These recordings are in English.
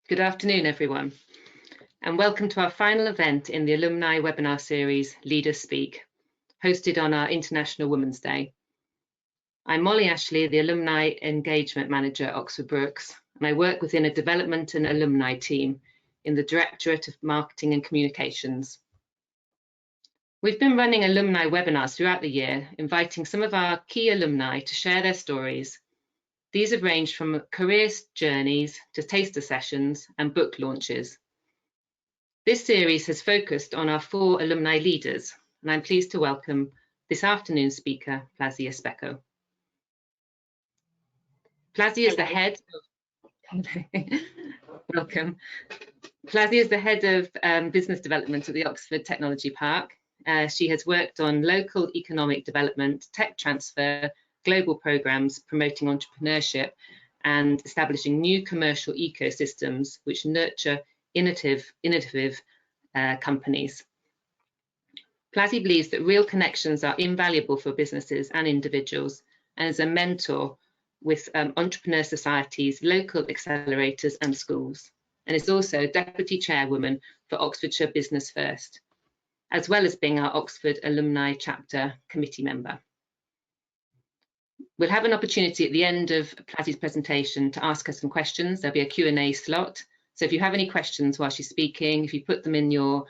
Good afternoon, everyone, and welcome to our final event in the alumni webinar series, Leaders Speak, hosted on our International Women's Day. I'm Molly Ashley, the Alumni Engagement Manager at Oxford Brookes, and I work within a development and alumni team in the Directorate of Marketing and Communications. We've been running alumni webinars throughout the year, inviting some of our key alumni to share their stories. These have ranged from career journeys to taster sessions and book launches. This series has focused on our 4 alumni leaders, and I'm pleased to welcome this afternoon's speaker, Placi Espejo. Placi is the head welcome. Placi is the head of business development at the Oxford Technology Park. She has worked on local economic development, tech transfer, global programs promoting entrepreneurship and establishing new commercial ecosystems which nurture innovative companies. Placi believes that real connections are invaluable for businesses and individuals, and is a mentor with entrepreneur societies, local accelerators and schools, and is also Deputy Chairwoman for Oxfordshire Business First, as well as being our Oxford Alumni Chapter committee member. We'll have an opportunity at the end of Placi's presentation to ask her some questions. There'll be a Q&A slot. So if you have any questions while she's speaking, if you put them in your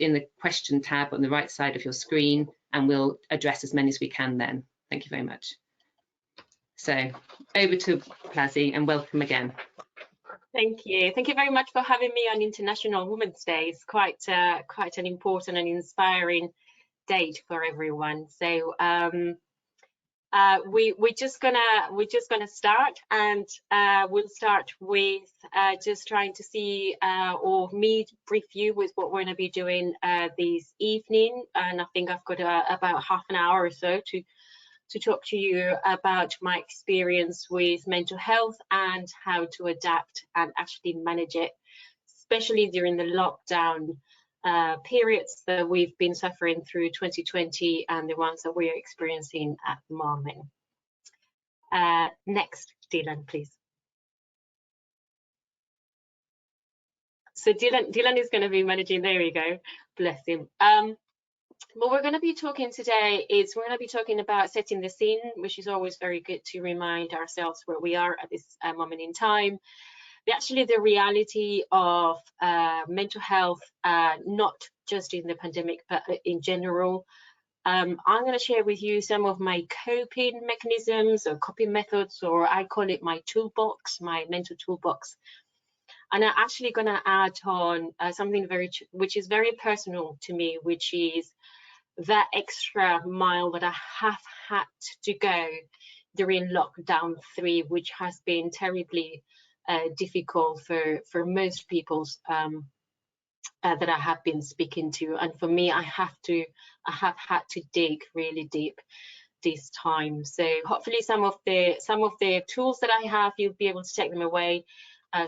in the question tab on the right side of your screen, and we'll address as many as we can then. Thank you very much. So over to Placi, and welcome again. Thank you. Thank you very much for having me on International Women's Day. It's quite an important and inspiring date for everyone. So we're just gonna start, and we'll start with just trying to see or me brief you with what we're going to be doing this evening. And I think I've got about half an hour or so to talk to you about my experience with mental health and how to adapt and actually manage it, especially during the lockdown periods that we've been suffering through 2020 and the ones that we're experiencing at the moment. Next, Dylan, please. So Dylan is going to be managing. There you go. Bless him. What we're going to be talking today is we're going to be talking about setting the scene, which is always very good to remind ourselves where we are at this moment in time. Actually, the reality of mental health, not just in the pandemic, but in general. I'm going to share with you some of my coping mechanisms or coping methods, or I call it my toolbox, my mental toolbox. And I'm actually going to add on something which is very personal to me, which is that extra mile that I have had to go during lockdown 3, which has been terribly difficult for most people that I have been speaking to, and for me, I have had to dig really deep this time. So hopefully, some of the tools that I have, you'll be able to take them away.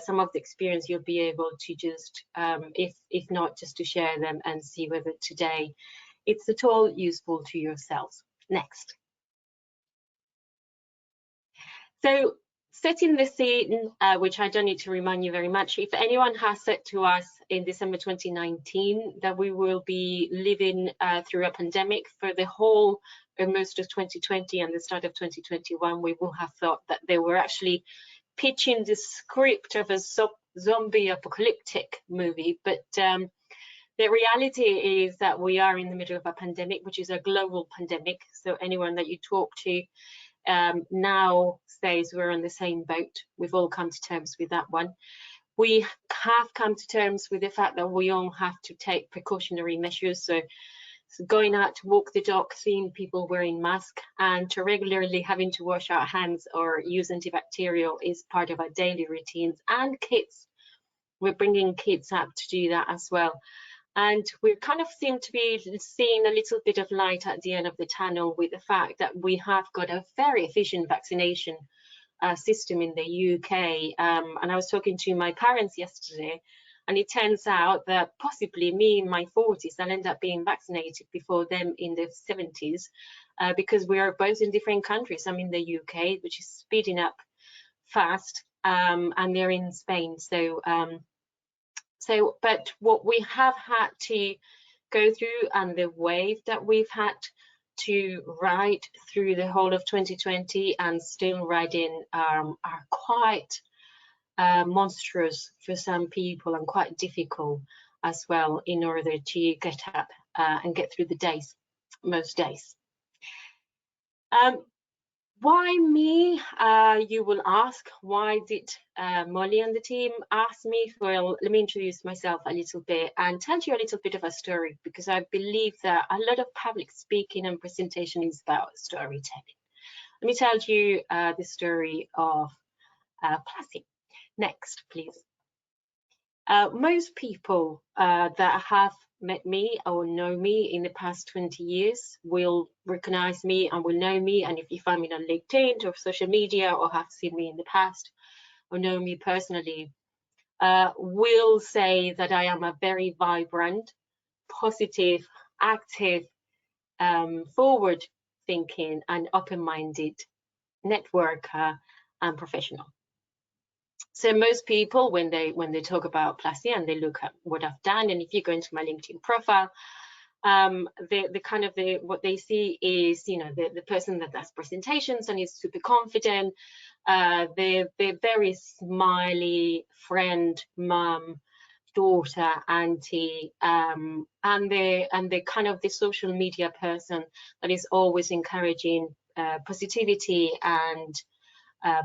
Some of the experience you'll be able to just, if not, just to share them and see whether today it's at all useful to yourselves. Next. So setting the scene, which I don't need to remind you very much. If anyone has said to us in December 2019 that we will be living through a pandemic for the whole or most of 2020 and the start of 2021, we will have thought that they were actually pitching the script of a zombie apocalyptic movie. But the reality is that we are in the middle of a pandemic, which is a global pandemic. So anyone that you talk to now says we're on the same boat. We've all come to terms with that one. We have come to terms with the fact that we all have to take precautionary measures. So going out to walk the dog, seeing people wearing masks, and to regularly having to wash our hands or use antibacterial is part of our daily routines. And kids, we're bringing kids up to do that as well. And we kind of seem to be seeing a little bit of light at the end of the tunnel with the fact that we have got a very efficient vaccination system in the UK. And I was talking to my parents yesterday, and it turns out that possibly me in my 40s, I'll end up being vaccinated before them in their 70s, because we are both in different countries. I'm in the UK, which is speeding up fast, and they're in Spain. So, but what we have had to go through and the wave that we've had to ride through the whole of 2020 and still riding are quite monstrous for some people and quite difficult as well in order to get up and get through the days, most days. Why me, you will ask? Why did Molly and the team ask me? Well, let me introduce myself a little bit and tell you a little bit of a story, because I believe that a lot of public speaking and presentation is about storytelling. Let me tell you the story of Placi. Next, please. Most people that have met me or know me in the past 20 years will recognize me and will know me, and if you find me on LinkedIn or social media or have seen me in the past or know me personally, will say that I am a very vibrant, positive, active, forward thinking and open-minded networker and professional. So most people, when they talk about Placi and they look at what I've done, and if you go into my LinkedIn profile, what they see is, you know, the person that does presentations and is super confident, the very smiley friend, mum, daughter, auntie, and the kind of the social media person that is always encouraging positivity and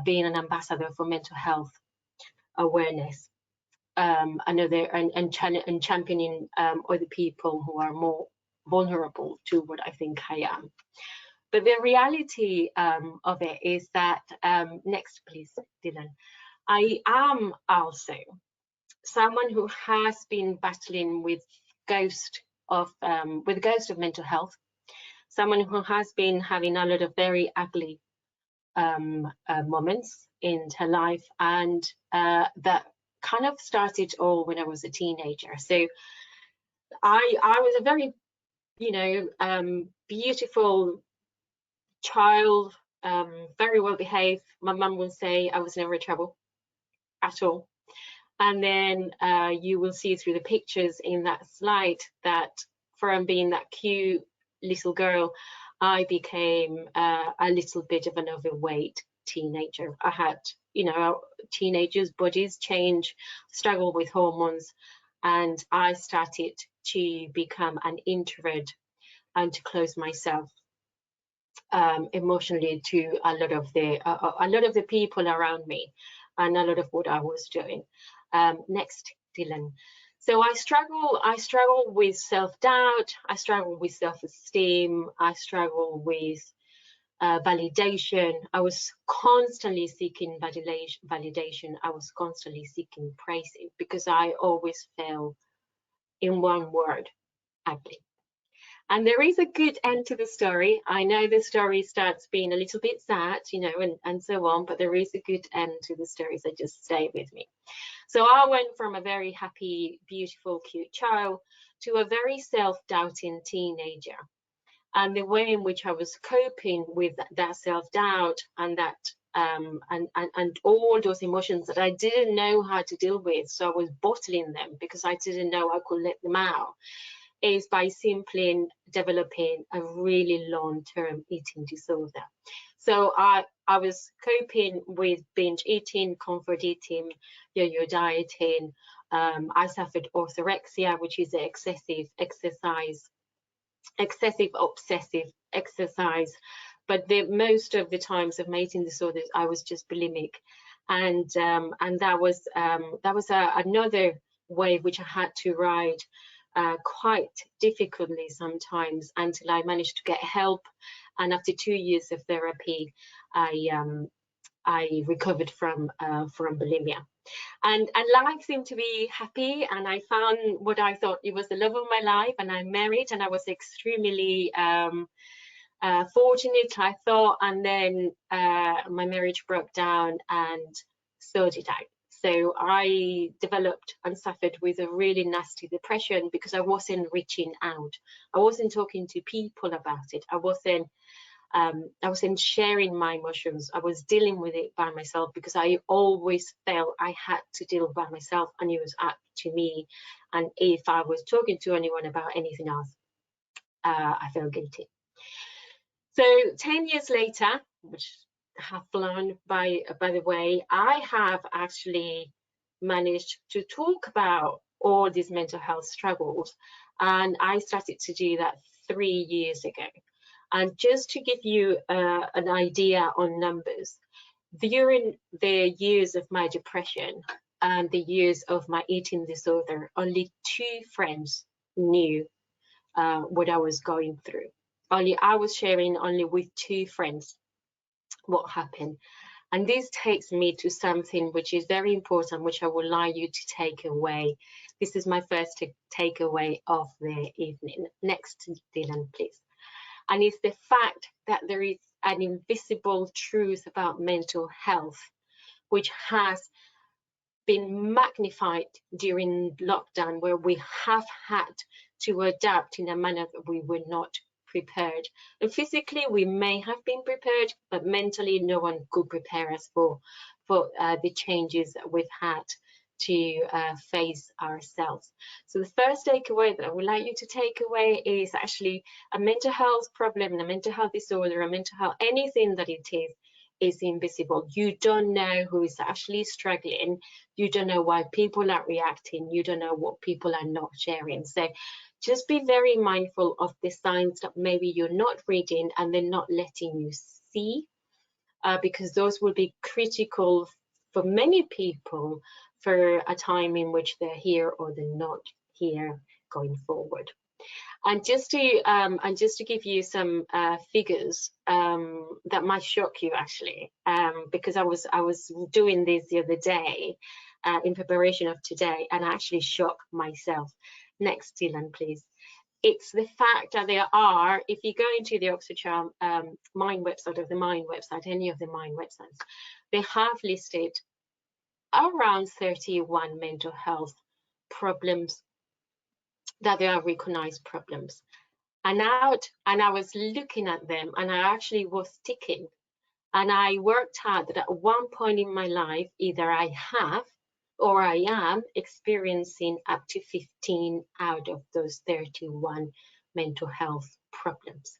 being an ambassador for mental health awareness, and championing other people who are more vulnerable to what I think I am. But the reality of it is that, next please, Dylan, I am also someone who has been battling with ghost of mental health, someone who has been having a lot of very ugly moments in her life, and that kind of started all when I was a teenager. So I was a very, you know, beautiful child, very well behaved. My mum will say I was never in trouble at all. And then you will see through the pictures in that slide that from being that cute little girl, I became a little bit of an overweight teenager. I had, you know, teenagers' bodies change, struggle with hormones, and I started to become an introvert and to close myself emotionally to a lot of the people around me and a lot of what I was doing. Next, Dylan. So I struggle with self-doubt, I struggle with self-esteem, I struggle with validation. I was constantly seeking validation. I was constantly seeking praise because I always fell in one word, ugly. And there is a good end to the story. I know the story starts being a little bit sad, you know, and so on, but there is a good end to the story, so just stay with me. So I went from a very happy, beautiful, cute child to a very self-doubting teenager. And the way in which I was coping with that self-doubt and that and all those emotions that I didn't know how to deal with, so I was bottling them because I didn't know I could let them out, is by simply developing a really long-term eating disorder. So I was coping with binge eating, comfort eating, yo-yo dieting. I suffered orthorexia, which is excessive obsessive exercise. But most of the times of my eating disorders, I was just bulimic, and that was another wave which I had to ride quite difficultly sometimes until I managed to get help. And after 2 years of therapy, I recovered from bulimia. And life seemed to be happy, and I found what I thought it was the love of my life, and I married, and I was extremely fortunate, I thought, and then my marriage broke down, and so did I. So I developed and suffered with a really nasty depression because I wasn't reaching out. I wasn't talking to people about it. I wasn't I wasn't sharing my emotions. I was dealing with it by myself because I always felt I had to deal by myself, and it was up to me. And if I was talking to anyone about anything else, I felt guilty. So 10 years later, which have flown by the way, I have actually managed to talk about all these mental health struggles, and I started to do that 3 years ago. And just to give you an idea on numbers, during the years of my depression and the years of my eating disorder, only 2 friends knew what I was going through. I was sharing only with 2 friends what happened. And this takes me to something which is very important, which I would like you to take away. This is my first takeaway of the evening. Next, Dylan, please. And it's the fact that there is an invisible truth about mental health, which has been magnified during lockdown, where we have had to adapt in a manner that we were not prepared. And physically, we may have been prepared, but mentally, no one could prepare us for the changes that we've had to face ourselves. So the first takeaway that I would like you to take away is actually a mental health problem, a mental health disorder, a mental health, anything that it is invisible. You don't know who is actually struggling. You don't know why people are reacting. You don't know what people are not sharing. So just be very mindful of the signs that maybe you're not reading and they're not letting you see, because those will be critical for many people for a time in which they're here or they're not here going forward. And just to give you some figures that might shock you, actually, because I was doing this the other day in preparation of today, and I actually shocked myself. Next, Dylan, please. It's the fact that there are, if you go into the Oxfordshire Mind website, or the Mind website, any of the Mind websites, they have listed around 31 mental health problems that they are recognized problems. And I was looking at them, and I actually was ticking, and I worked out that at one point in my life, either I have or I am experiencing up to 15 out of those 31 mental health problems.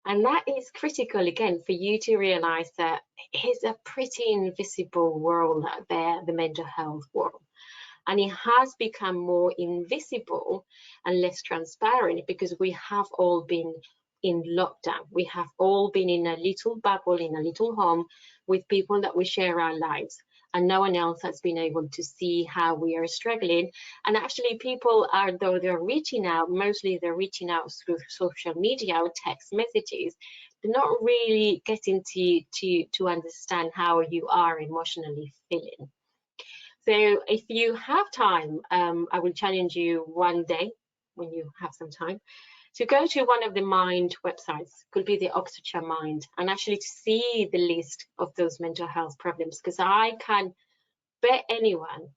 And that is critical, again, for you to realize that it's a pretty invisible world out there, the mental health world. And it has become more invisible and less transparent because we have all been in lockdown. We have all been in a little bubble, in a little home with people that we share our lives. And no one else has been able to see how we are struggling. And actually people are, though they're reaching out, mostly they're reaching out through social media or text messages. They're not really getting to understand how you are emotionally feeling. So if you have time, I will challenge you one day, when you have some time, to go to one of the Mind websites, could be the Oxfordshire Mind, and actually to see the list of those mental health problems, because I can bet anyone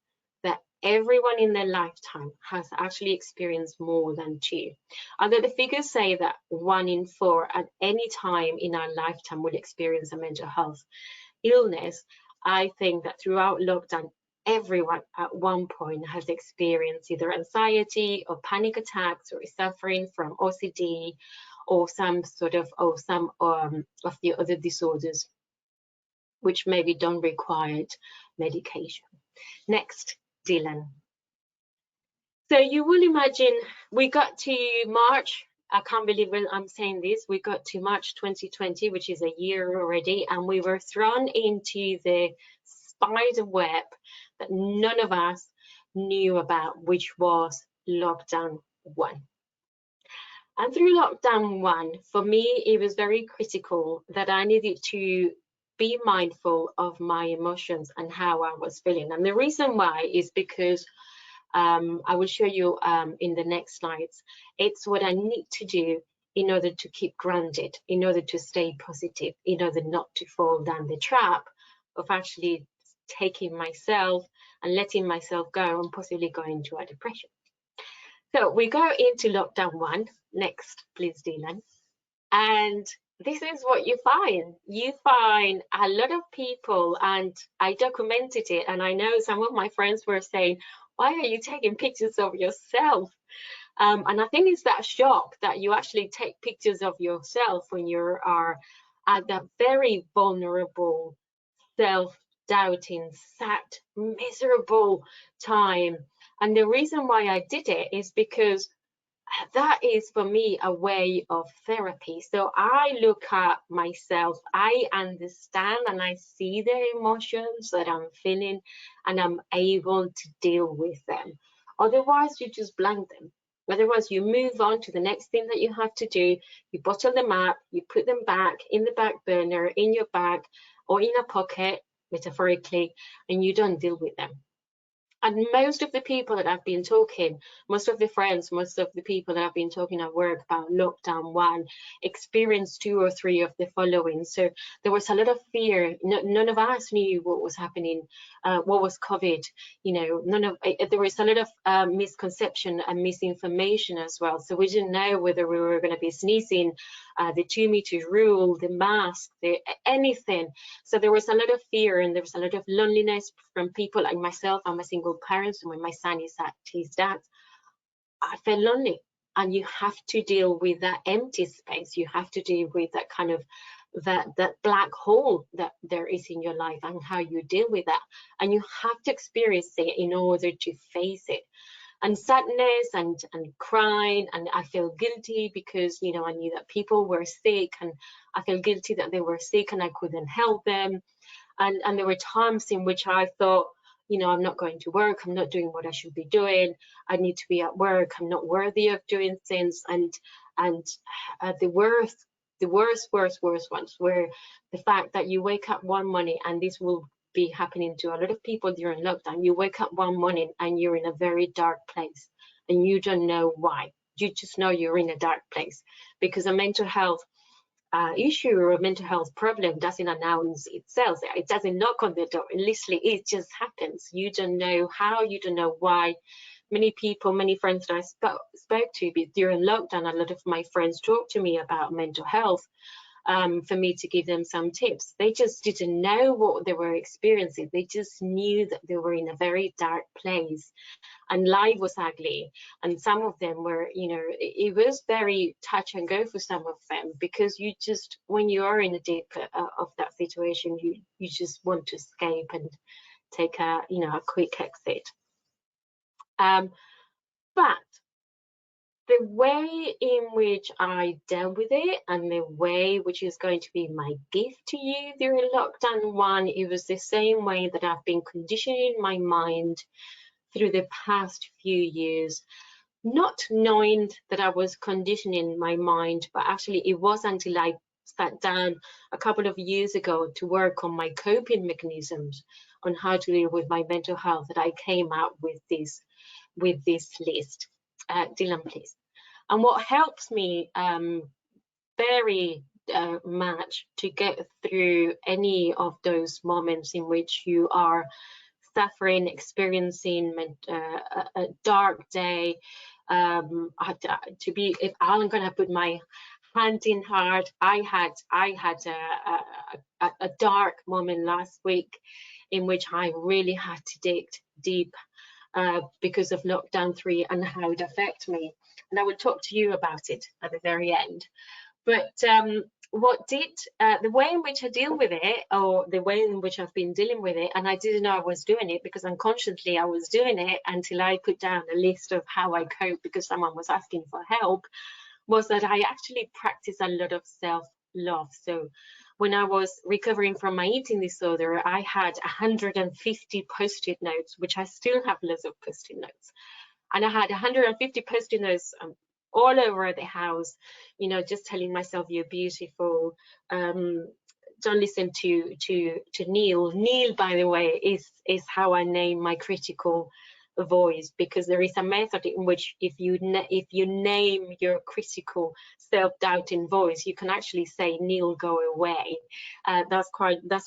that everyone in their lifetime has actually experienced more than 2. Although the figures say that 1 in 4 at any time in our lifetime will experience a mental health illness, I think that throughout lockdown, everyone at one point has experienced either anxiety or panic attacks, or is suffering from OCD or some of the other disorders which maybe don't require medication. Next, Dylan. So you will imagine we got to March. I can't believe I'm saying this. We got to March 2020, which is a year already, and we were thrown into the spider web that none of us knew about, which was lockdown 1. And through lockdown 1, for me, it was very critical that I needed to be mindful of my emotions and how I was feeling. And the reason why is because I will show you in the next slides. It's what I need to do in order to keep grounded, in order to stay positive, in order not to fall down the trap of actually taking myself and letting myself go and possibly go into a depression. So we go into lockdown 1. Next, please, Dylan. And this is what you find. You find a lot of people, and I documented it, and I know some of my friends were saying, why are you taking pictures of yourself? And I think it's that shock that you actually take pictures of yourself when you are at that very vulnerable, self-doubting, sad, miserable time. And the reason why I did it is because that is for me a way of therapy. So I look at myself, I understand and I see the emotions that I'm feeling, and I'm able to deal with them. Otherwise, you just blank them. Otherwise, you move on to the next thing that you have to do. You bottle them up, you put them back in the back burner, in your bag, or in a pocket, metaphorically, and you don't deal with them. And most of the people that I've been talking, most of the friends, most of the people that I've been talking at work about lockdown one experienced 2 or 3 of the following. So there was a lot of fear. None of us knew what was happening, what was COVID. You know, there was a lot of misconception and misinformation as well. So we didn't know whether we were going to be sneezing, the 2-meter rule, the mask, anything. So there was a lot of fear, and there was a lot of loneliness from people like myself. I'm a single parent, and when my son is at his dad's, I felt lonely. And you have to deal with that empty space. You have to deal with that kind of that black hole that there is in your life, and how you deal with that. And you have to experience it in order to face it. And sadness and crying, and I feel guilty because, you know, I knew that people were sick, and I feel guilty that they were sick and I couldn't help them. And there were times in which I thought, you know, I'm not going to work, I'm not doing what I should be doing, I need to be at work, I'm not worthy of doing things. And the worst ones were the fact that you wake up one morning, and this will be happening to a lot of people during lockdown. You wake up one morning and you're in a very dark place, and you don't know why. You just know you're in a dark place because a mental health issue or a mental health problem doesn't announce itself. It doesn't knock on the door. Literally, it just happens. You don't know how, you don't know why. Many people, many friends that I spoke to during lockdown, a lot of my friends talked to me about mental health. For me to give them some tips. They just didn't know what they were experiencing. They just knew that they were in a very dark place, and life was ugly. And some of them were, you know, it was very touch and go for some of them, because you just, when you are in the deep of that situation, you just want to escape and take a, you know, a quick exit. But the way in which I dealt with it, and the way which is going to be my gift to you during lockdown one, it was the same way that I've been conditioning my mind through the past few years, not knowing that I was conditioning my mind, but actually it was until I sat down a couple of years ago to work on my coping mechanisms on how to deal with my mental health that I came out with this list. Dylan, please. And what helps me very much to get through any of those moments in which you are suffering, experiencing a dark day, if I'm going to put my hand in heart, I had a dark moment last week in which I really had to dig deep because of lockdown 3 and how it affected me. And I will talk to you about it at the very end. But the way in which I deal with it, or the way in which I've been dealing with it, and I didn't know I was doing it because unconsciously I was doing it until I put down a list of how I cope because someone was asking for help, was that I actually practice a lot of self-love. So when I was recovering from my eating disorder, I had 150 post-it notes, which I still have lots of post-it notes. And I had 150 post-it notes all over the house, you know, just telling myself you're beautiful. Don't listen to Neil. Neil, by the way, is how I name my critical voice, because there is a method in which if you name your critical self-doubting voice, you can actually say, Neil, go away. That's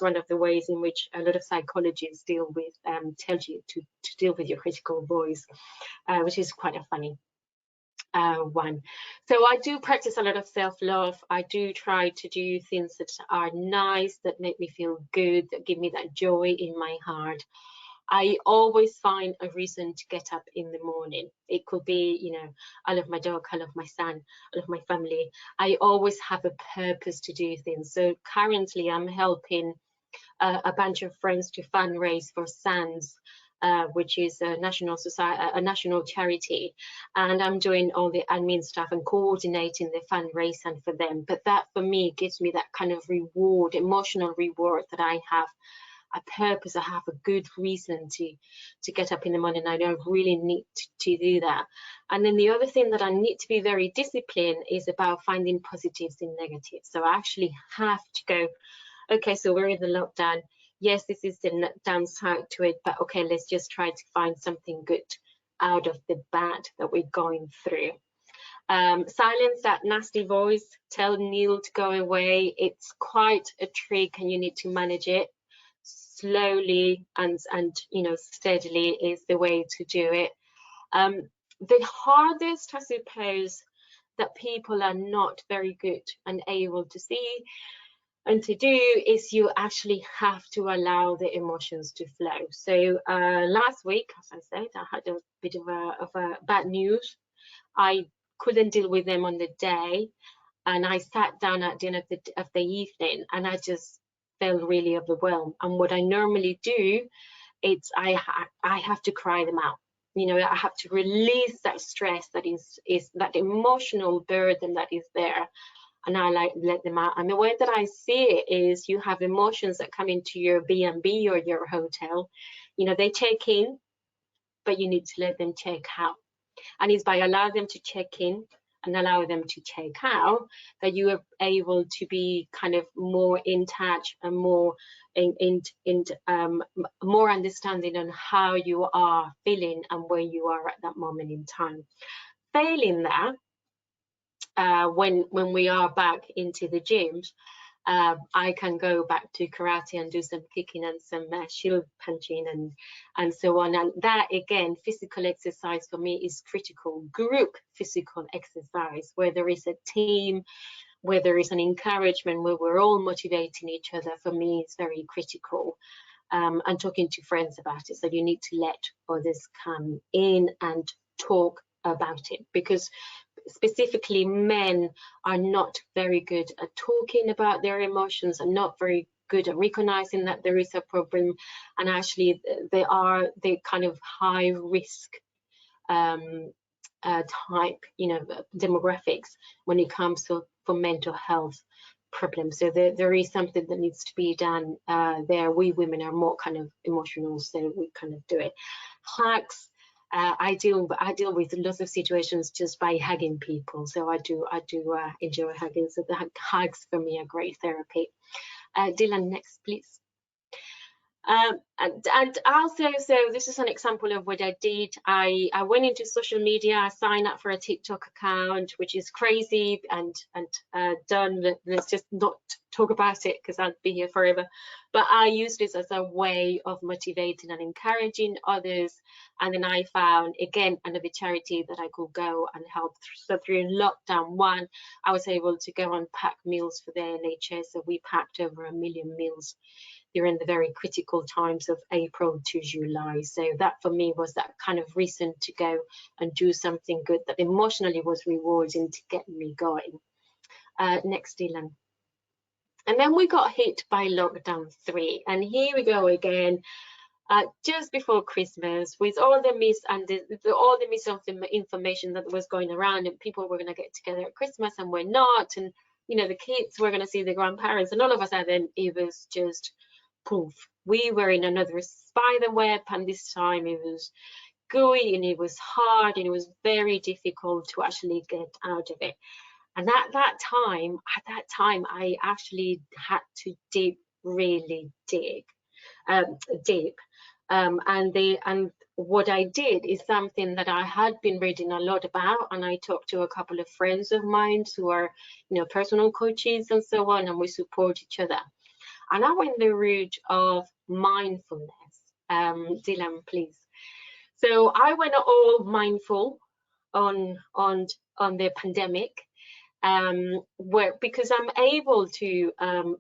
one of the ways in which a lot of psychologists deal with tell you to deal with your critical voice, which is quite funny. one. So I do practice a lot of self-love. I do try to do things that are nice, that make me feel good, that give me that joy in my heart. I always find a reason to get up in the morning. It could be, you know, I love my dog, I love my son, I love my family. I always have a purpose to do things. So currently I'm helping a bunch of friends to fundraise for SANS, which is a national charity, and I'm doing all the admin stuff and coordinating the fundraising for them. But that for me gives me that kind of reward, emotional reward, that I have a purpose, I have a good reason to get up in the morning. I don't really need to do that. And then the other thing that I need to be very disciplined is about finding positives in negatives. So I actually have to go, okay, so we're in the lockdown. Yes, this is the downside to it, but okay, let's just try to find something good out of the bad that we're going through. Silence that nasty voice, tell Neil to go away. It's quite a trick and you need to manage it. Slowly and you know, steadily is the way to do it. The hardest, I suppose, that people are not very good and able to see and to do is you actually have to allow the emotions to flow. So last week, as I said, I had a bit of a bad news. I couldn't deal with them on the day, and I sat down at the end of the evening, and I just felt really overwhelmed. And what I normally do, it's I have to cry them out. You know, I have to release that stress that is that emotional burden that is there, and I let them out. And the way that I see it is, you have emotions that come into your B&B or your hotel. You know, they check in, but you need to let them check out. And it's by allowing them to check in and allow them to check out that you are able to be kind of more in touch and more more understanding on how you are feeling and where you are at that moment in time. Failing that, when we are back into the gyms, I can go back to karate and do some kicking and some shield punching and so on. And that, again, physical exercise for me is critical. Group physical exercise, where there is a team, where there is an encouragement, where we're all motivating each other, for me is very critical. And talking to friends about it. So you need to let others come in and talk about it, because specifically men are not very good at talking about their emotions and not very good at recognizing that there is a problem, and actually they are the kind of high risk type, you know, demographics when it comes to for mental health problems. So there is something that needs to be done there. We women are more kind of emotional, so we kind of do it. Hugs. I deal with lots of situations just by hugging people. So I do enjoy hugging. So the hugs for me are great therapy. Dylan, next, please. And also, so this is an example of what I did. I went into social media, I signed up for a TikTok account, which is crazy and done. Let's just not talk about it because I'll be here forever. But I used this as a way of motivating and encouraging others. And then I found, again, another charity that I could go and help. So through lockdown one, I was able to go and pack meals for the NHS. So we packed over 1 million meals during the very critical times of April to July. So that for me was that kind of reason to go and do something good that emotionally was rewarding to get me going. Next, Dylan. And then we got hit by lockdown 3. And here we go again, just before Christmas, with all the misinformation that was going around, and people were going to get together at Christmas and we're not. And, you know, the kids were going to see the grandparents, and all of a sudden it was just poof. We were in another spider web, and this time it was gooey and it was hard and it was very difficult to actually get out of it. And at that time, I actually had to dig really deep. And what I did is something that I had been reading a lot about, and I talked to a couple of friends of mine who are, you know, personal coaches and so on, and we support each other. And I went the route of mindfulness. Dylan, please. So I went all mindful on the pandemic, because I'm able to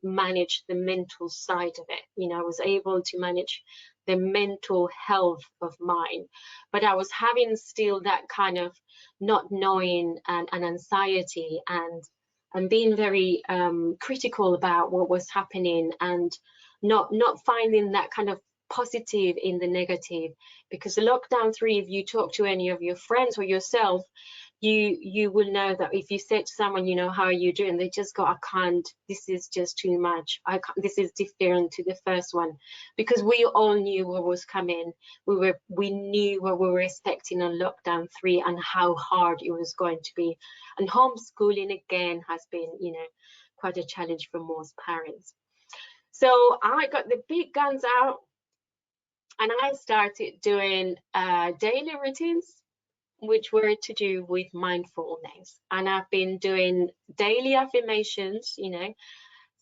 manage the mental side of it. I was able to manage the mental health of mine, but I was having still that kind of not knowing and anxiety and being very critical about what was happening, and not finding that kind of positive in the negative. Because the lockdown 3, if you talk to any of your friends or yourself, you will know that if you say to someone, how are you doing, they just go, I can't, this is just too much, I can't, this is different to the first one. Because we all knew what was coming. We knew what we were expecting on lockdown 3 and how hard it was going to be. And homeschooling again has been quite a challenge for most parents. So I got the big guns out and I started doing daily routines, which were to do with mindfulness. And I've been doing daily affirmations,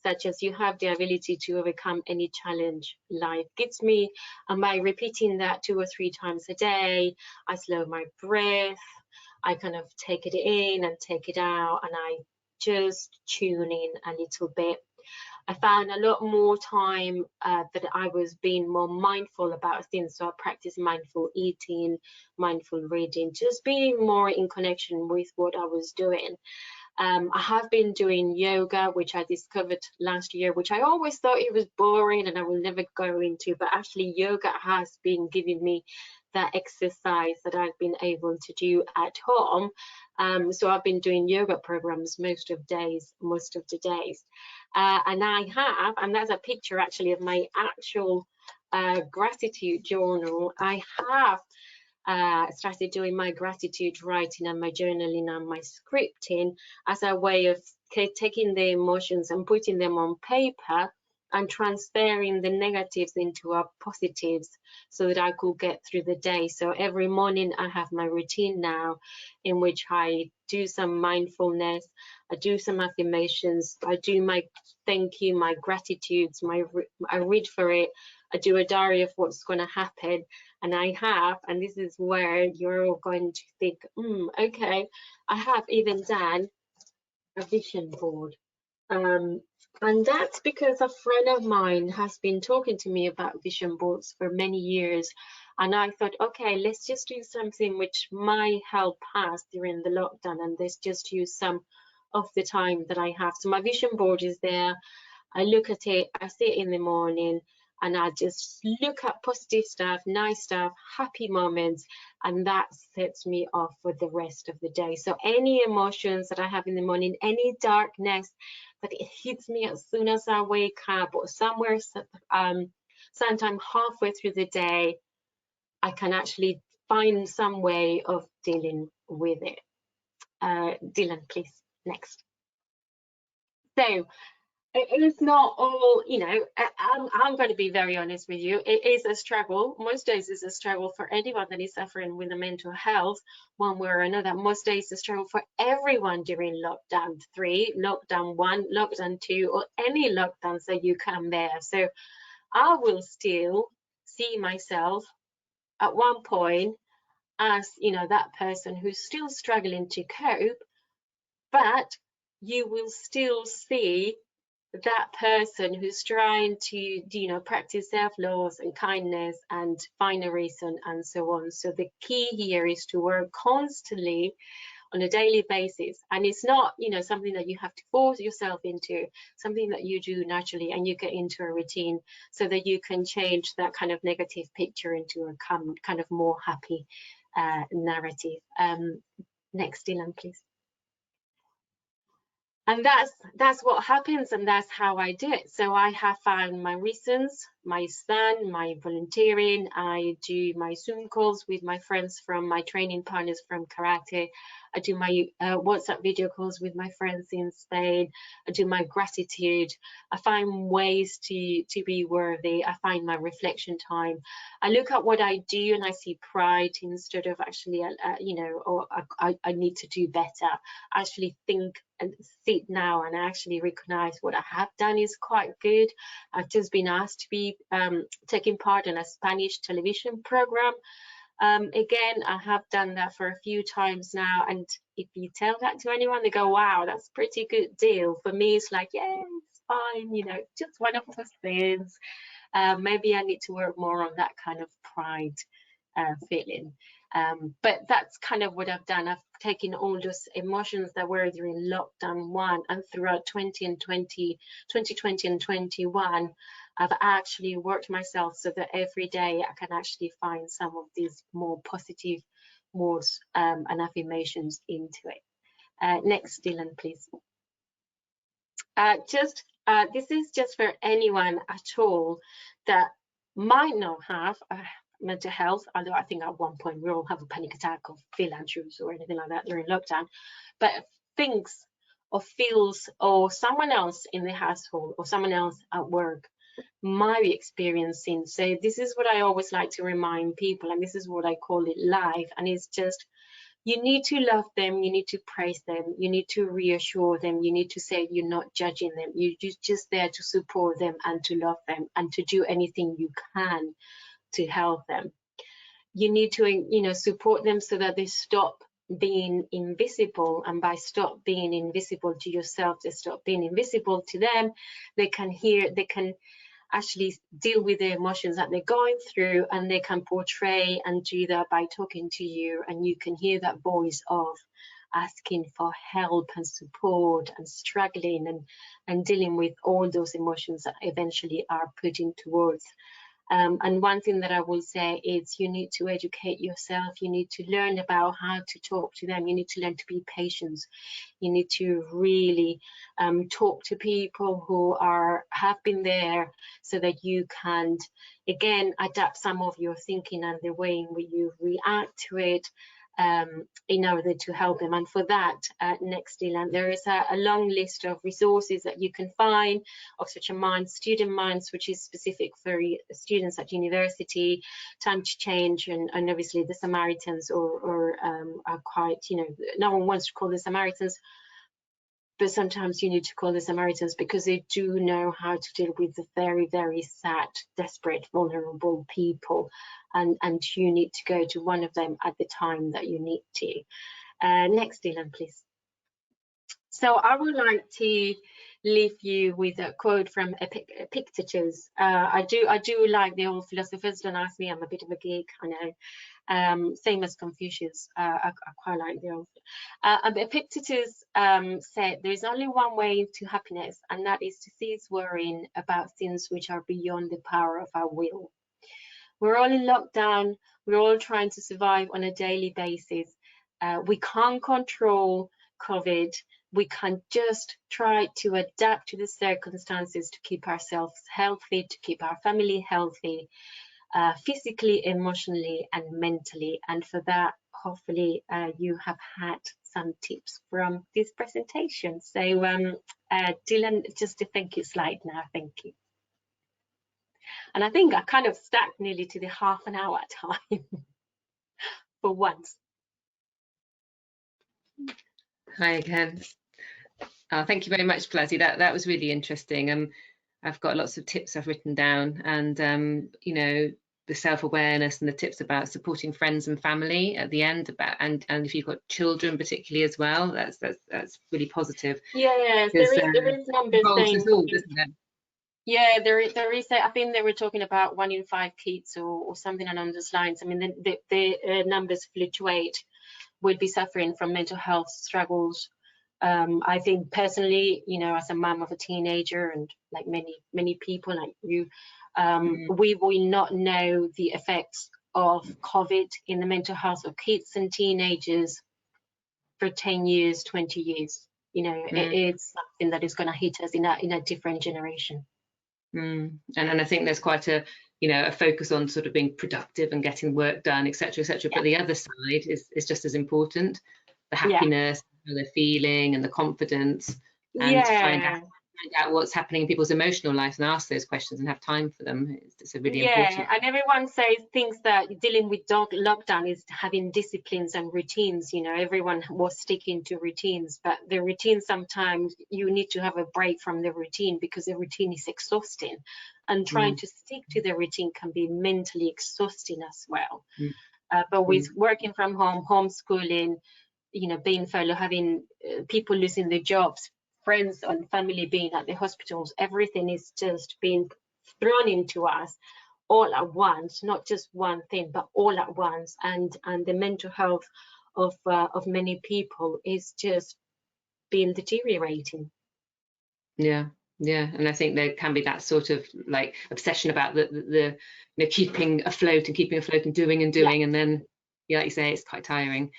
such as you have the ability to overcome any challenge life gives me. And by repeating that 2 or 3 times a day, I slow my breath, I kind of take it in and take it out, and I just tune in a little bit. I found a lot more time that I was being more mindful about things. So I practiced mindful eating, mindful reading, just being more in connection with what I was doing. I have been doing yoga, which I discovered last year, which I always thought it was boring and I will never go into, but actually yoga has been giving me that exercise that I've been able to do at home. So I've been doing yoga programs most of the days. And I have, and that's a picture actually of my actual gratitude journal. I have started doing my gratitude writing and my journaling and my scripting as a way of taking the emotions and putting them on paper and transferring the negatives into our positives so that I could get through the day. So every morning I have my routine now in which I do some mindfulness, I do some affirmations, I do my thank you, my gratitudes, I read for it, I do a diary of what's going to happen. And I have, and this is where you're all going to think, okay, I have even done a vision board. And that's because a friend of mine has been talking to me about vision boards for many years. And I thought, okay, let's just do something which might help us during the lockdown, and let's just use some of the time that I have. So my vision board is there. I look at it, I see it in the morning, and I just look at positive stuff, nice stuff, happy moments, and that sets me off for the rest of the day. So any emotions that I have in the morning, any darkness that it hits me as soon as I wake up, or somewhere sometime halfway through the day, I can actually find some way of dealing with it. Dylan, please, next. So it is not all, I'm going to be very honest with you. It is a struggle. Most days it's a struggle for anyone that is suffering with a mental health, one way or another. Most days it's a struggle for everyone during lockdown 3, lockdown 1, lockdown 2, or any lockdowns that you can bear. So I will still see myself at one point as, that person who's still struggling to cope, but you will still see that person who's trying to, practice self-love and kindness and find a reason and so on. So the key here is to work constantly on a daily basis. And it's not, something that you have to force yourself into, something that you do naturally and you get into a routine so that you can change that kind of negative picture into a kind of more happy narrative. Next, Dylan, please. And that's what happens, and that's how I do it. So I have found my reasons, my stand, my volunteering. I do my Zoom calls with my friends from my training partners from karate. I do my WhatsApp video calls with my friends in Spain. I do my gratitude. I find ways to be worthy. I find my reflection time. I look at what I do and I see pride instead of actually, I need to do better. I actually think and sit now and actually recognize what I have done is quite good. I've just been asked to be taking part in a Spanish television program Again, I have done that for a few times now, and if you tell that to anyone, they go, wow, that's a pretty good deal. For me, it's like, yeah, it's fine, you know, just one of those things. Maybe I need to work more on that kind of pride feeling. But that's kind of what I've done. I've taken all those emotions that were during lockdown 1 and throughout 2020 and 21, I've actually worked myself so that every day I can actually find some of these more positive words and affirmations into it. Next, Dylan, please. This is just for anyone at all that might not have mental health, although I think at one point we all have a panic attack or feel anxious or anything like that during lockdown, but thinks or feels or someone else in the household or someone else at work might be experiencing. So this is what I always like to remind people, and this is what I call it live, and it's just, you need to love them, you need to praise them, you need to reassure them, you need to say you're not judging them, you're just there to support them and to love them and to do anything you can to help them. You need to, you know, support them so that they stop being invisible, and by stop being invisible to yourself, they stop being invisible to them. They can actually deal with the emotions that they're going through, and they can portray and do that by talking to you, and you can hear that voice of asking for help and support and struggling and dealing with all those emotions that eventually are putting towards. And one thing that I will say is you need to educate yourself. You need to learn about how to talk to them. You need to learn to be patient. You need to really talk to people who have been there, so that you can, again, adapt some of your thinking and the way in which you react to it, in order to help them. And for that, next, Dylan, there is a long list of resources that you can find. Oxfordshire Minds, Student Minds, which is specific for students at university, Time to Change, and obviously the Samaritans are quite, you know, no one wants to call the Samaritans, but sometimes you need to call the Samaritans because they do know how to deal with the very, very sad, desperate, vulnerable people. And you need to go to one of them at the time that you need to. Next, Dylan, please. So I would like to leave you with a quote from Epictetus. I do like the old philosophers. Don't ask me, I'm a bit of a geek, I know. Same as Confucius. I quite like the old. Epictetus said, there is only one way to happiness, and that is to cease worrying about things which are beyond the power of our will. We're all in lockdown. We're all trying to survive on a daily basis. We can't control COVID. We can just try to adapt to the circumstances to keep ourselves healthy, to keep our family healthy, physically, emotionally, and mentally. And for that, hopefully, you have had some tips from this presentation. So, Dylan, just to thank you slide now. Thank you. And I think I kind of stuck nearly to the half an hour time for once. Hi again. Thank you very much, Placi. That was really interesting. I've got lots of tips I've written down, and you know, the self-awareness and the tips about supporting friends and family at the end, about and if you've got children particularly as well, that's really positive. Yeah, there is numbers saying. All, isn't there? Yeah, there is. I think they were talking about 1 in 5 kids or something along those lines. I mean, the numbers fluctuate. Will be suffering from mental health struggles. I think personally, you know, as a mum of a teenager, and like many people like you, we will not know the effects of COVID in the mental health of kids and teenagers for 10 years, 20 years. You know, it's something that is going to hit us in a different generation. And I think there's quite a, you know, a focus on sort of being productive and getting work done, etc., etc. Yeah. But the other side is just as important: the happiness, how they're feeling, and the confidence, and to find out what's happening in people's emotional lives and ask those questions and have time for them. It's a really important. Yeah, and everyone thinks that dealing with lockdown is having disciplines and routines. You know, everyone was sticking to routines, but the routine, sometimes you need to have a break from the routine because the routine is exhausting, and trying to stick to the routine can be mentally exhausting as well. but with working from home, homeschooling, being furloughed, having people losing their jobs, friends and family being at the hospitals, everything is just being thrown into us all at once, not just one thing, but all at once. And the mental health of many people is just being deteriorating. Yeah, and I think there can be that sort of like obsession about the keeping afloat and doing, and then like you say, it's quite tiring.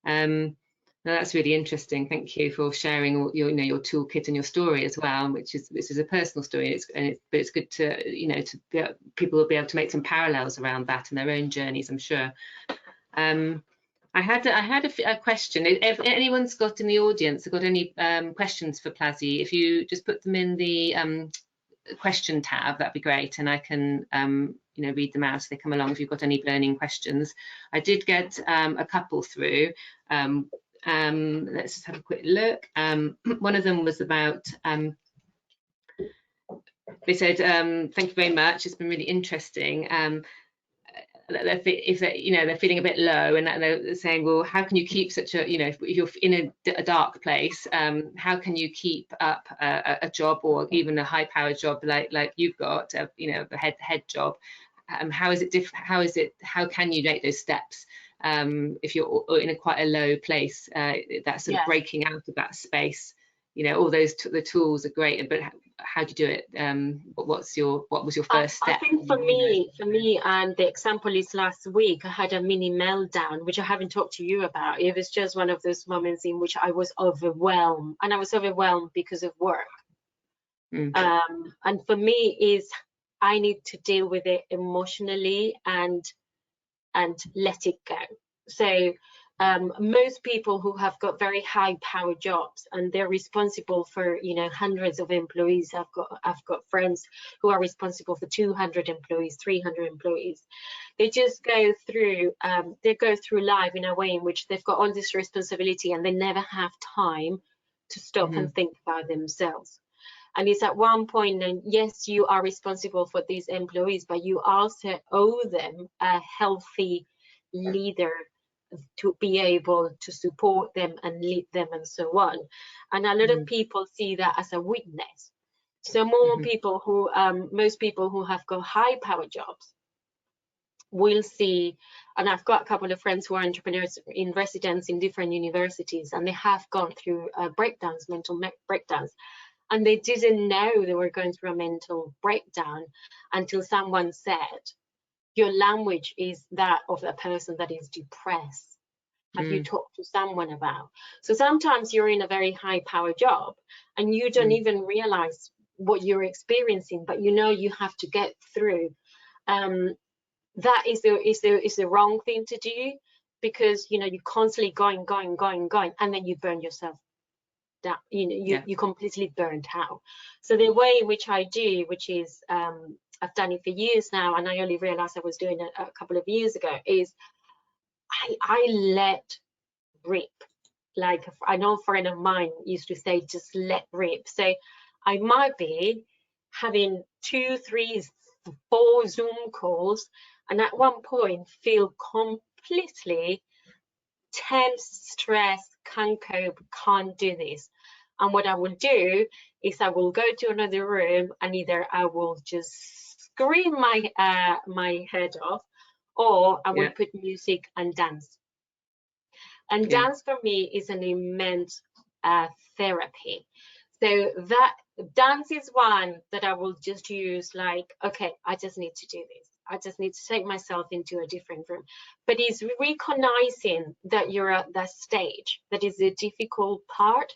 No, that's really interesting. Thank you for sharing all your your toolkit and your story as well, which is a personal story. But it's good to people will be able to make some parallels around that in their own journeys, I'm sure. I had a question. If anyone's got in the audience got any questions for Placi, if you just put them in the question tab, that'd be great, and I can read them out as they come along. If you've got any burning questions, I did get a couple through. Let's just have a quick look. One of them was about. They said, "Thank you very much. It's been really interesting." If they're feeling a bit low, and they're saying, well, how can you keep such a if you're in a dark place, how can you keep up a job, or even a high-powered job like you've got, the head job? How is it different? How can you make those steps if you're in quite a low place? That sort of breaking out of that space. All those the tools are great, but how do you do it? What was your first step? I think for me, and the example is last week, I had a mini meltdown, which I haven't talked to you about. It was just one of those moments in which I was overwhelmed, and I was overwhelmed because of work. And for me, is I need to deal with it emotionally and let it go. So most people who have got very high power jobs and they're responsible for hundreds of employees. I've got friends who are responsible for 200 employees, 300 employees. They just go through life in a way in which they've got all this responsibility and they never have time to stop and think about themselves. And it's at one point, and yes, you are responsible for these employees, but you also owe them a healthy leader to be able to support them and lead them and so on. And a lot of people see that as a weakness. So most people who have got high power jobs will see, and I've got a couple of friends who are entrepreneurs in residence in different universities, and they have gone through mental breakdowns. And they didn't know they were going through a mental breakdown until someone said, your language is that of a person that is depressed. Have you talked to someone about? So sometimes you're in a very high power job and you don't even realize what you're experiencing, but you have to get through. That is the wrong thing to do, because you're constantly going, and then you burn yourself down. You completely burnt out. So the way in which I do, which is I've done it for years now, and I only realized I was doing it a couple of years ago, is I let rip. Like I know a friend of mine used to say, just let rip. So I might be having 2, 3, 4 Zoom calls, and at one point feel completely tense, stressed, can't cope, can't do this. And what I will do is I will go to another room, and either I will just scream my head off, or I will put music and dance. And dance for me is an immense therapy. So that dance is one that I will just use like, okay, I just need to do this. I just need to take myself into a different room. But it's recognizing that you're at that stage that is the difficult part,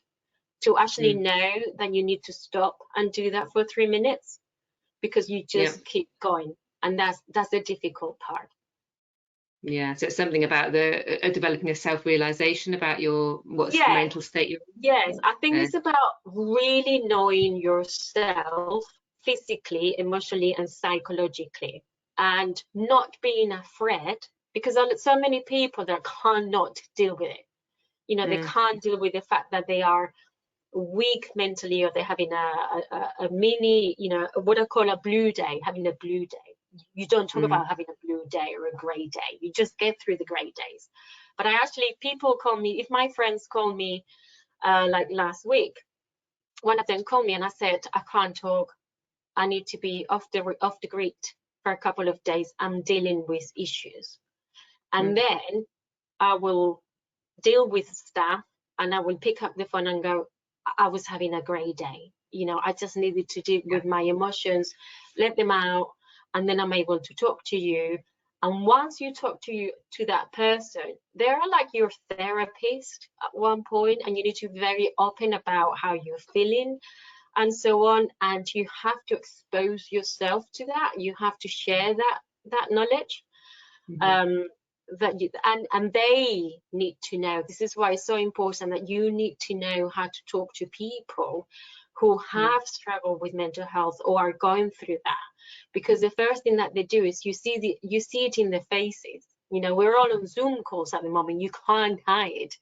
to actually know that you need to stop and do that for 3 minutes, because you just keep going. And that's the difficult part. Yeah, so it's something about developing a self-realization about the mental state you're in. Yes, I think it's about really knowing yourself physically, emotionally, and psychologically, and not being afraid, because so many people that cannot deal with it. They can't deal with the fact that they are weak mentally, or they're having a mini, what I call a blue day, having a blue day. you don't talk about having a blue day or a grey day. You just get through the grey days. But people call me, if my friends call me, like last week, one of them called me and I said, I can't talk. I need to be off the grid for a couple of days. I'm dealing with issues. And then I will deal with stuff and I will pick up the phone and go, I was having a great day. You know, I just needed to deal with my emotions, let them out, and then I'm able to talk to you. And once you talk to that person, they're like your therapist at one point, and you need to be very open about how you're feeling and so on. And you have to expose yourself to that. You have to share that knowledge. And they need to know. This is why it's so important that you need to know how to talk to people who have struggled with mental health or are going through that, because the first thing that they do is you see it in their faces. You know, we're all on Zoom calls at the moment. You can't hide.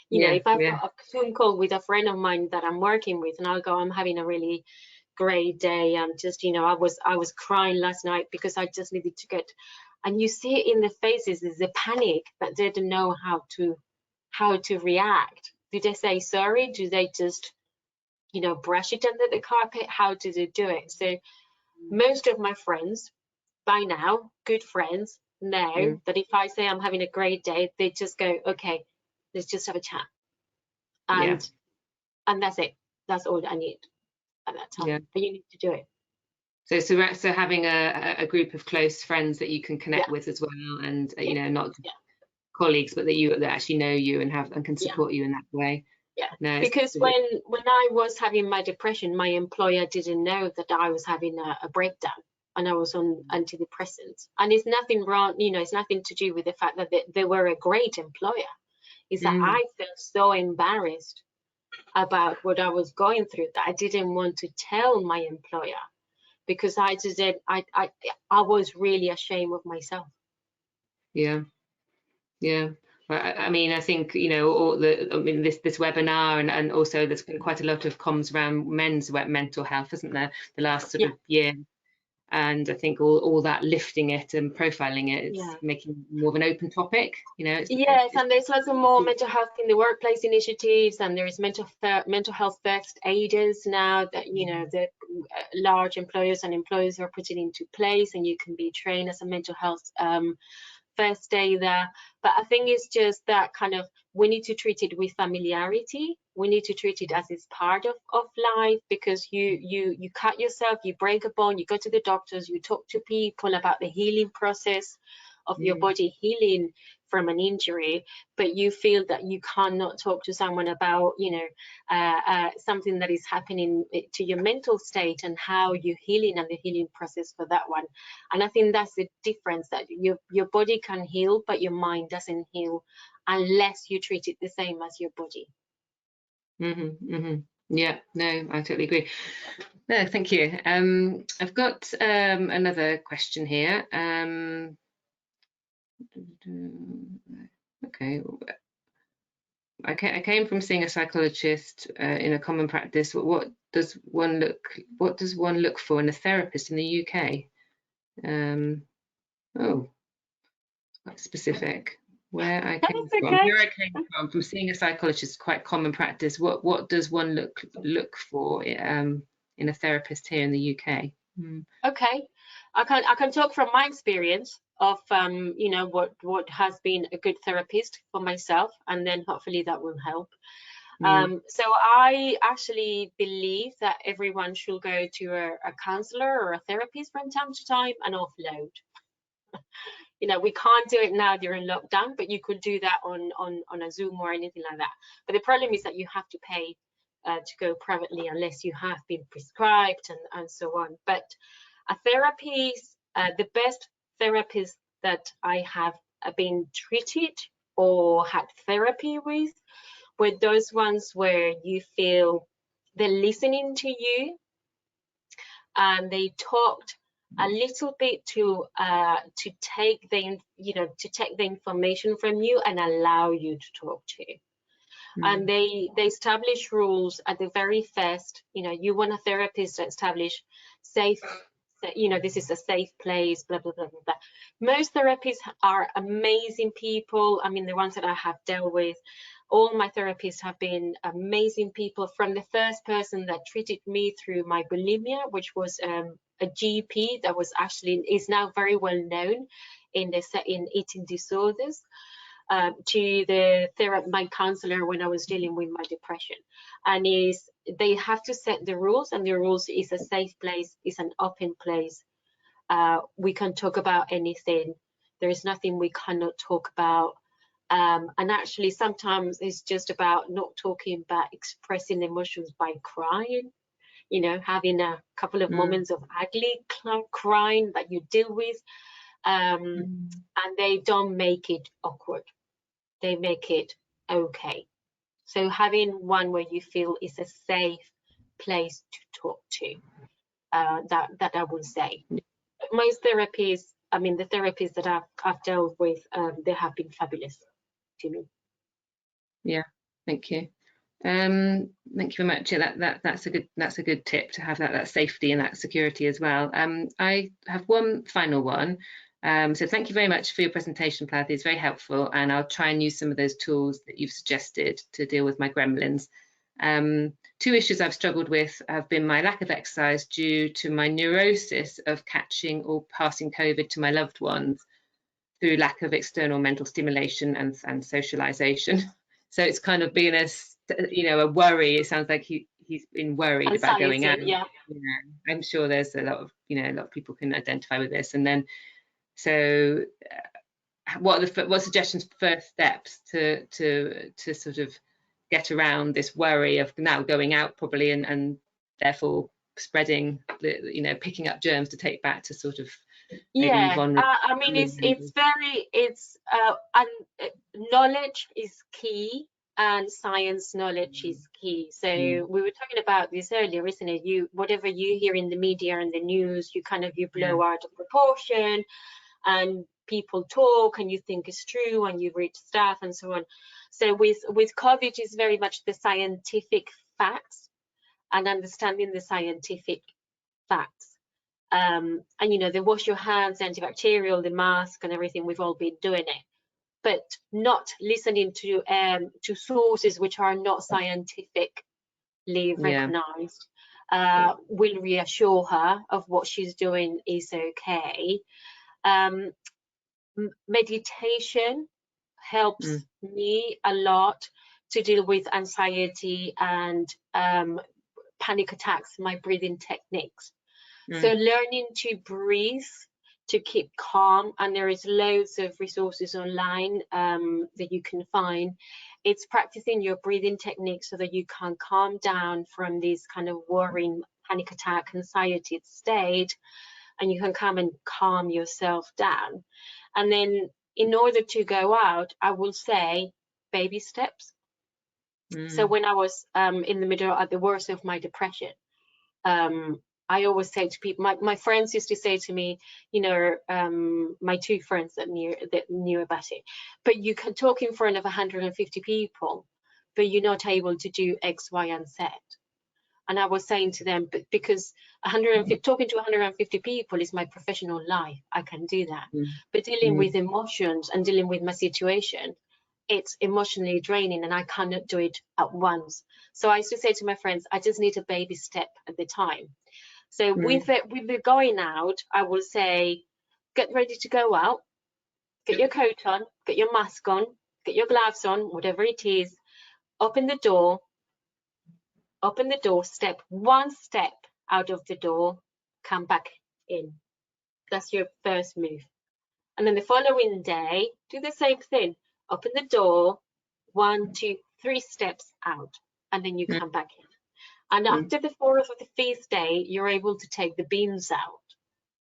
You know, if I've got a Zoom call with a friend of mine that I'm working with, and I'll go, I'm having a really great day. I'm just, you know, I was crying last night because I just needed to get. And you see it in the faces, there's a panic that they don't know how to react. Do they say sorry? Do they just, you know, brush it under the carpet? How do they do it? So most of my friends by now, good friends, know that if I say I'm having a great day, they just go, okay, let's just have a chat. And that's it. That's all I need at that time. But you need to do it. So having a group of close friends that you can connect with as well, and you know, not colleagues, but that actually know you and can support you in that way. Because when I was having my depression, my employer didn't know that I was having a breakdown and I was on antidepressants. And it's nothing wrong, you know, it's nothing to do with the fact that they were a great employer. It's that I felt so embarrassed about what I was going through that I didn't want to tell my employer, because I was really ashamed of myself. I mean, I think, you know, this webinar and also there's been quite a lot of comms around men's mental health, isn't there, the last sort of year? And I think all that lifting it and profiling it is making more of an open topic, you know. And there's lots of more mental health in the workplace initiatives, and there is mental health first aiders now that, you know, the large employers and employers are putting into place, and you can be trained as a mental health first aider. But I think it's just that kind of, we need to treat it with familiarity. We need to treat it as it's part of life, because you cut yourself, you break a bone, you go to the doctors, you talk to people about the healing process of your body healing from an injury, but you feel that you cannot talk to someone about, you know, something that is happening to your mental state and how you're healing and the healing process for that one. And I think that's the difference, that your body can heal, but your mind doesn't heal unless you treat it the same as your body. Yeah, no, I totally agree. No, thank you. I've got another question here. Okay. I came from seeing a psychologist in a common practice. What does one look for in a therapist in the UK? Quite specific. Where I came from seeing a psychologist, quite common practice. What does one look for in a therapist here in the UK? Okay, I can talk from my experience of you know, what has been a good therapist for myself, and then hopefully that will help. So I actually believe that everyone should go to a counselor or a therapist from time to time and offload. You know, we can't do it now during lockdown, but you could do that on a Zoom or anything like that. But the problem is that you have to pay to go privately unless you have been prescribed and so on. But a therapist, the best therapist that I have been treated or had therapy with were those ones where you feel they're listening to you and they talked a little bit to take the information from you and allow you to talk to you. And they establish rules at the very first. You know, you want a therapist to establish safe you know, this is a safe place, blah, blah, blah, blah, blah. Most therapists are amazing people. I mean, the ones that I have dealt with, all my therapists have been amazing people, from the first person that treated me through my bulimia, which was a GP that was actually, is now very well known in eating disorders, to my counselor when I was dealing with my depression. And they have to set the rules, and the rules is a safe place, is an open place. We can talk about anything. There is nothing we cannot talk about. And actually, sometimes it's just about not talking, but expressing emotions by crying, you know, having a couple of moments of ugly crying that you deal with. And they don't make it awkward. They make it okay. So having one where you feel is a safe place to talk to, that I would say. Most therapists, I mean, the therapists that I've dealt with, they have been fabulous to me. Yeah, thank you. Thank you very much. Yeah, that's a good tip, to have that safety and that security as well. I have one final one. So thank you very much for your presentation, Plathi. It's very helpful, and I'll try and use some of those tools that you've suggested to deal with my gremlins. Two issues I've struggled with have been my lack of exercise due to my neurosis of catching or passing COVID to my loved ones through lack of external mental stimulation and socialisation. So it's kind of been a worry. It sounds like he's been worried about going out. Yeah. I'm sure there's a lot of people can identify with this. And then, so what suggestions, first steps to sort of get around this worry of now going out probably and therefore spreading picking up germs to take back to sort of I mean, knowledge is key, and science knowledge is key. So we were talking about this earlier, isn't it? Whatever you hear in the media and the news, you blow out of proportion, and people talk and you think it's true, and you read stuff and so on. So with COVID, is very much the scientific facts and understanding the scientific facts. And the wash your hands, antibacterial, the mask and everything, we've all been doing it, but not listening to sources which are not scientifically recognized. Will reassure her of what she's doing is okay. Meditation helps me a lot to deal with anxiety and panic attacks, my breathing techniques. So learning to breathe, to keep calm, and there is loads of resources online that you can find. It's practicing your breathing techniques so that you can calm down from this kind of worrying, panic attack, anxiety state, and you can come and calm yourself down. And then in order to go out, I will say baby steps. So when I was in the middle, at the worst of my depression, I always say to people, my friends used to say to me, my two friends that knew about it, but you can talk in front of 150 people, but you're not able to do X, Y, and Z. And I was saying to them, but because talking to 150 people is my professional life, I can do that. But dealing with emotions and dealing with my situation, it's emotionally draining, and I cannot do it at once. So I used to say to my friends, I just need a baby step at the time. So with the going out, I will say, get ready to go out, get your coat on, get your mask on, get your gloves on, whatever it is, open the door, step one step out of the door, come back in. That's your first move. And then the following day, do the same thing. Open the door, 1, 2, 3 steps out, and then you come back in. And after the 4th or the 5th day, you're able to take the bins out.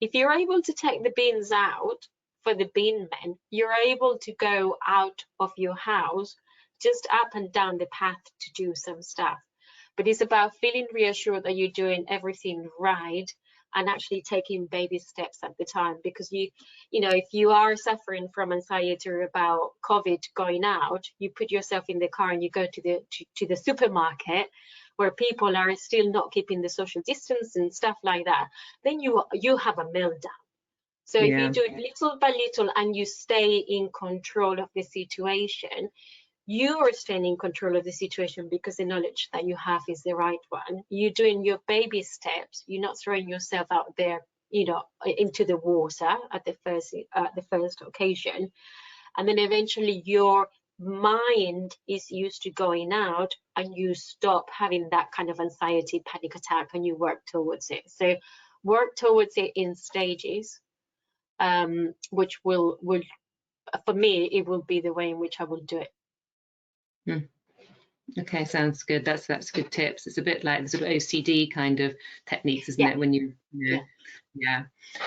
If you're able to take the bins out for the bin men, you're able to go out of your house, just up and down the path to do some stuff. But it's about feeling reassured that you're doing everything right, and actually taking baby steps at the time. Because you know, if you are suffering from anxiety about COVID going out, you put yourself in the car and you go to the supermarket where people are still not keeping the social distance and stuff like that, then you have a meltdown. So if you do it little by little and you stay in control of the situation, you are staying in control of the situation because the knowledge that you have is the right one. You're doing your baby steps. You're not throwing yourself out there, you know, into the water at the first occasion. And then eventually your mind is used to going out and you stop having that kind of anxiety, panic attack, and you work towards it. So work towards it in stages, which will, for me, it will be the way in which I will do it. Okay, sounds good. That's good tips. It's a bit like the sort of OCD kind of techniques, isn't it? When you know,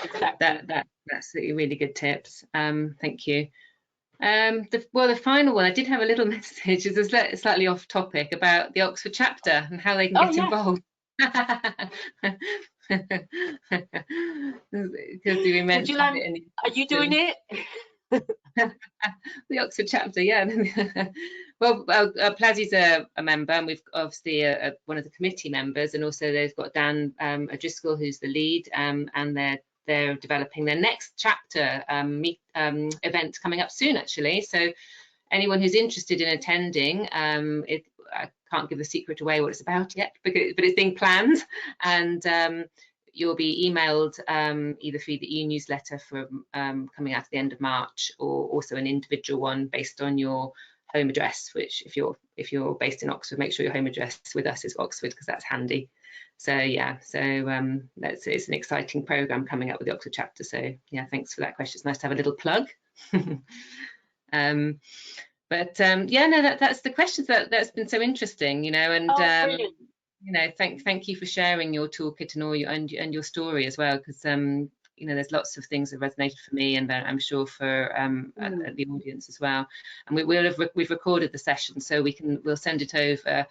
exactly. That's really good tips. Thank you. The final one, I did have a little message. It's slightly off topic about the Oxford chapter and how they can get involved. Because you mentioned are you doing it? The Oxford chapter, yeah. Well, Placi's a member, and we've obviously one of the committee members, and also they've got Dan O'Driscoll, who's the lead, and they're developing their next chapter event coming up soon, actually. So anyone who's interested in attending, I can't give the secret away what it's about yet, but it's being planned, and you'll be emailed either through the e-newsletter from coming out at the end of March, or also an individual one based on your home address, which if you're based in Oxford, make sure your home address with us is Oxford, because that's handy. So yeah, so it's an exciting programme coming up with the Oxford chapter. So yeah, thanks for that question. It's nice to have a little plug. Yeah, no, that's the questions that's been so interesting, you know, and you know, thank you for sharing your toolkit and all your story as well, because you know, there's lots of things that resonated for me, and I'm sure for the audience as well. And we've recorded the session, so we'll send it over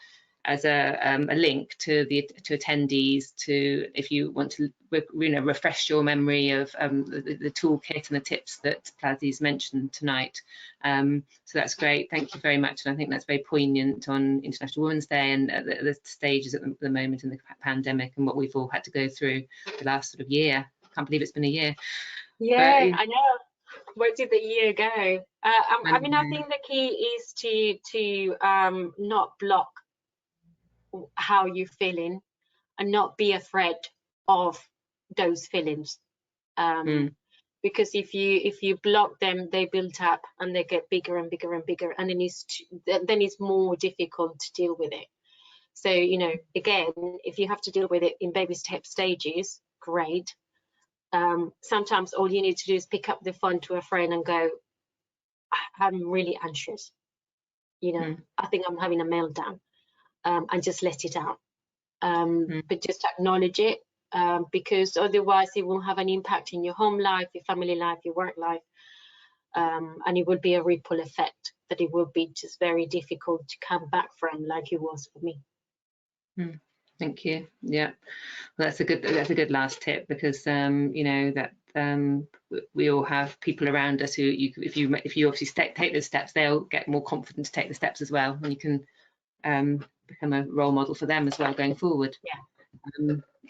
as a link to attendees, to if you want to refresh your memory of the toolkit and the tips that Placi's mentioned tonight. So that's great. Thank you very much, and I think that's very poignant on International Women's Day and the stages at the moment in the pandemic and what we've all had to go through the last sort of year. I can't believe it's been a year. Yeah, but, I know. Where did the year go? I mean, I think the key is to not block how you're feeling and not be afraid of those feelings, because if you block them, they build up and they get bigger and bigger and bigger, and then it's more difficult to deal with it. So, you know, again, if you have to deal with it in baby step stages, great. Sometimes all you need to do is pick up the phone to a friend and go, I'm really anxious, you know, I think I'm having a meltdown, and just let it out. But just acknowledge it, because otherwise it will have an impact in your home life, your family life, your work life, and it will be a ripple effect that it will be just very difficult to come back from, like it was for me. Thank you. Yeah, well, that's a good last tip, because you know that we all have people around us who if you obviously take those steps, they'll get more confident to take the steps as well, and you can become a role model for them as well going forward.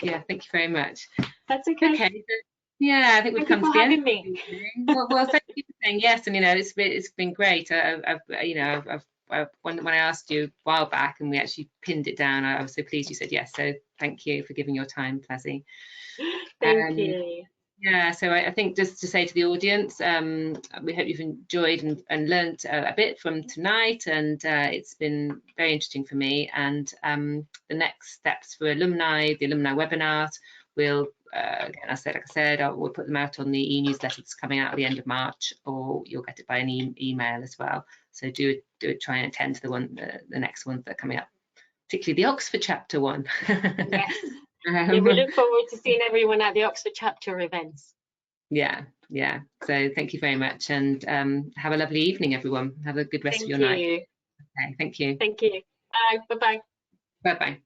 Yeah, thank you very much. That's okay. So, yeah, I think we've come to the end. Well, thank you for saying yes, and you know, it's been great. When I asked you a while back and we actually pinned it down, I was so pleased you said yes. So thank you for giving your time, Placi. Thank you. Yeah, so I think just to say to the audience, we hope you've enjoyed and learnt a bit from tonight, and it's been very interesting for me. And the next steps for alumni, the alumni webinars, we'll again, we'll put them out on the e-newsletter that's coming out at the end of March, or you'll get it by an email as well. So do try and attend to the next ones that are coming up, particularly the Oxford chapter one. Yes. Yeah, we look forward to seeing everyone at the Oxford chapter events. Yeah. So thank you very much, and have a lovely evening, everyone. Have a good rest of your night. Okay, thank you. Thank you. Bye. Bye-bye. Bye-bye.